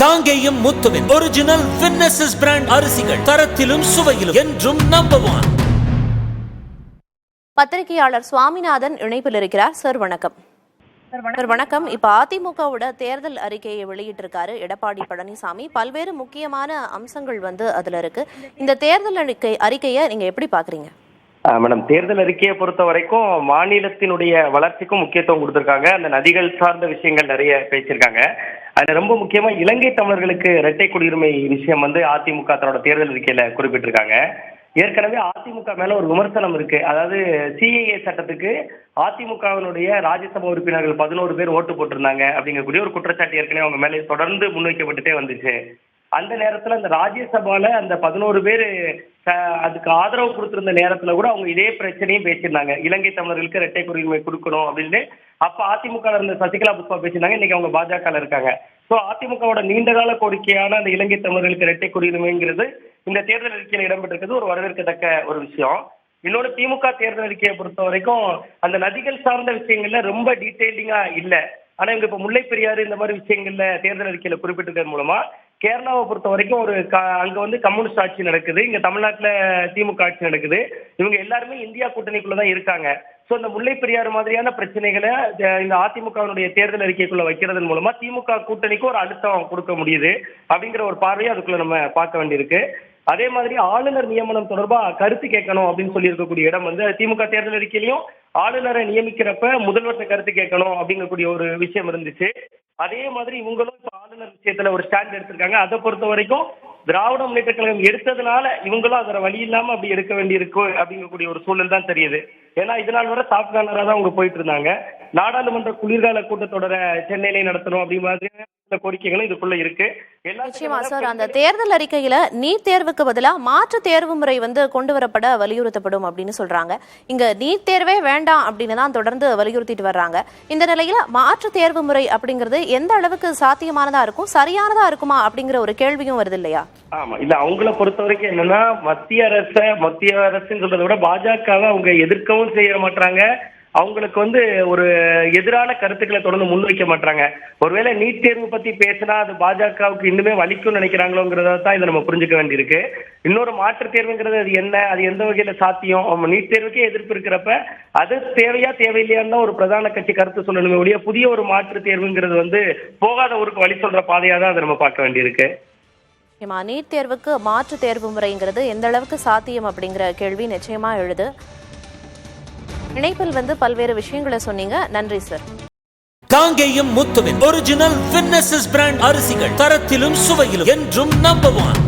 காங்கேயம் முத்துவின் ஒரிஜினல் வின்னசஸ் பிராண்ட் அரிசிகள் தரத்திலும் சுவையிலும் என்றும் நம்பர் 1. பத்திரிகையாளர் சுவாமிநாதன் இணைப்பில் இருக்கிறார். சார் வணக்கம். சார் வணக்கம். இப்ப அதிமுகவோட தேர்தல் அறிக்கையை வெளியிட்டிருக்காரு எடப்பாடி பழனிசாமி. பல்வேறு முக்கியமான அம்சங்கள் அதுல இருக்கு. இந்த தேர்தல் அறிக்கையை நீங்க எப்படி பாக்குறீங்க? மேடம், தேர்தல் அறிக்கையை பொறுத்த வரைக்கும் மாநிலத்தினுடைய வளர்ச்சிக்கும் முக்கியத்துவம் கொடுத்திருக்காங்க. அந்த நதிகள் சார்ந்த விஷயங்கள் நிறைய பேசியிருக்காங்க. அதுல ரொம்ப முக்கியமா இலங்கை தமிழர்களுக்கு இரட்டை குடியுரிமை விஷயம் அதிமுக தன்னோட தேர்தல் அறிக்கையில குறிப்பிட்டிருக்காங்க. ஏற்கனவே அதிமுக மேல ஒரு விமர்சனம் இருக்கு. அதாவது சிஏஏ சட்டத்துக்கு அதிமுகவினுடைய ராஜ்யசபா உறுப்பினர்கள் 11 பேர் ஓட்டு போட்டிருந்தாங்க அப்படிங்கக்கூடிய ஒரு குற்றச்சாட்டு ஏற்கனவே அவங்க மேலே தொடர்ந்து முன்வைக்கப்பட்டுட்டே வந்துச்சு. அந்த நேரத்துல அந்த ராஜ்யசபால அந்த 11 பேர் அதுக்கு ஆதரவு கொடுத்திருந்த நேரத்துல கூட அவங்க இதே பிரச்சனையும் பேசியிருந்தாங்க. இலங்கை தமிழர்களுக்கு இரட்டை குடியுரிமை கொடுக்கணும் அப்படின்னு. அப்ப அதிமுக இருந்த சசிகலா புஷ்பா பேசியிருந்தாங்க. இன்னைக்கு அவங்க பாஜக இருக்காங்க. ஸோ அதிமுகவோட நீண்டகால கோரிக்கையான அந்த இலங்கை தமிழர்களுக்கு இரட்டை குடியுரிமைங்கிறது இந்த தேர்தல் அறிக்கையில் இடம்பெற்றிருக்கிறது ஒரு வரவேற்கத்தக்க ஒரு விஷயம். இன்னொரு திமுக தேர்தல் அறிக்கையை பொறுத்த வரைக்கும் அந்த நதிகள் சார்ந்த விஷயங்கள்ல ரொம்ப டீட்டெயிலிங்கா இல்லை. ஆனா இவங்க இப்ப முல்லை பெரியாறு இந்த மாதிரி விஷயங்கள்ல தேர்தல் அறிக்கையில குறிப்பிட்டிருக்கிறது மூலமா கேரளாவை பொறுத்த வரைக்கும் அங்க கம்யூனிஸ்ட் ஆட்சி நடக்குது, இங்க தமிழ்நாட்டுல திமுக ஆட்சி நடக்குது. இவங்க எல்லாருமே இந்தியா கூட்டணிக்குள்ளதான் இருக்காங்க. சோ இந்த முல்லை பெரியாறு மாதிரியான பிரச்சனைகளை இந்த அதிமுகவினுடைய தேர்தல் அறிக்கைக்குள்ள வைக்கிறதன் மூலமா திமுக கூட்டணிக்கு ஒரு அழுத்தம் கொடுக்க முடியுது அப்படிங்கிற ஒரு பார்வையை அதுக்குள்ள நம்ம பார்க்க வேண்டியிருக்கு. அதே மாதிரி ஆளுநர் நியமனம் தொடர்பா கருத்து கேட்கணும் அப்படின்னு சொல்லி இருக்கக்கூடிய இடம் திமுக தேர்தல் அறிக்கையிலையும் ஆளுநரை நியமிக்கிறப்ப முதல்வர்கிட்ட கருத்து கேட்கணும் அப்படிங்கக்கூடிய ஒரு விஷயம் இருந்துச்சு. அதே மாதிரி இவங்களும் இப்ப ஆளுநர் விஷயத்துல ஒரு ஸ்டாண்ட் எடுத்திருக்காங்க. அதை பொறுத்த வரைக்கும் திராவிட முன்னேற்ற கழகம் எடுத்ததுனால இவங்களும் அதோட வழி இல்லாம அப்படி எடுக்க வேண்டியிருக்கு அப்படிங்கக்கூடிய ஒரு சூழல் தான் தெரியுது. ஏன்னா இதனால் வரை சாஃப்ட் கார்னரா தான் அவங்க போயிட்டு இருந்தாங்க. நாடாளுமன்ற குளிர்கால கூட்டத்தொடரை சென்னையிலே நடத்தணும் அப்படி மாதிரி கோரிக்கைகளும் இதுக்குள்ள இருக்கு. நிச்சயமா சார், அந்த தேர்தல் அறிக்கையில நீட் தேர்வுக்கு பதிலா மாற்று தேர்வு முறை கொண்டு வரப்பட வலியுறுத்தப்படும் அப்படின்னு சொல்றாங்க. இங்க நீட் தேர்வே வேண்டாம் அப்படின்னு தான் தொடர்ந்து வலியுறுத்திட்டு வர்றாங்க. இந்த நிலையில மாற்று தேர்வு முறை அப்படிங்கிறது எந்த அளவுக்கு சாத்தியமானதா இருக்கும், சரியானதா இருக்குமா அப்படிங்கிற ஒரு கேள்வியும் வருது இல்லையா? ஆமா, இல்ல அவங்கள பொறுத்த வரைக்கும் என்னன்னா மத்திய அரசுன்னு சொல்றதை விட பாஜகவை அவங்க எதிர்க்கவும் செய்ய மாட்டாங்க. அவங்களுக்கு ஒரு எதிரான கருத்துக்களை தொடர்ந்து முன்வைக்க மாட்டாங்க. ஒருவேளை நீட் தேர்வு பத்தி பேசினா அது பாஜகவுக்கு இன்னுமே வலிக்கும்னு நினைக்கிறாங்களோங்கிறத தான் இதை நம்ம புரிஞ்சுக்க வேண்டியிருக்கு. இன்னொரு மாற்று தேர்வுங்கிறது அது என்ன, அது எந்த வகையில சாத்தியம், நீட் தேர்வுக்கே எதிர்ப்பு இருக்கிறப்ப அது தேவையா தேவையில்லையான்னு தான் ஒரு பிரதான கட்சி கருத்து சொல்லணுமே ஒழிய புதிய ஒரு மாற்று தேர்வுங்கிறது போகாத ஊருக்கு வழி சொல்ற பாதையா தான் அதை நம்ம பார்க்க வேண்டியிருக்கு. நீட் தேர்வுக்கு மாற்று தேர்வு முறைங்கிறது எந்த அளவுக்கு சாத்தியம் அப்படிங்கிற கேள்வி நிச்சயமா எழுது. இணைப்பில் பல்வேறு விஷயங்களை சொன்னீங்க. நன்றி சார். காங்கேயம் முத்துவின் ஒரிஜினல் வின்னசஸ் பிராண்ட் அரிசிகள் தரத்திலும் சுவையிலும் என்றும் நம்பர் 1.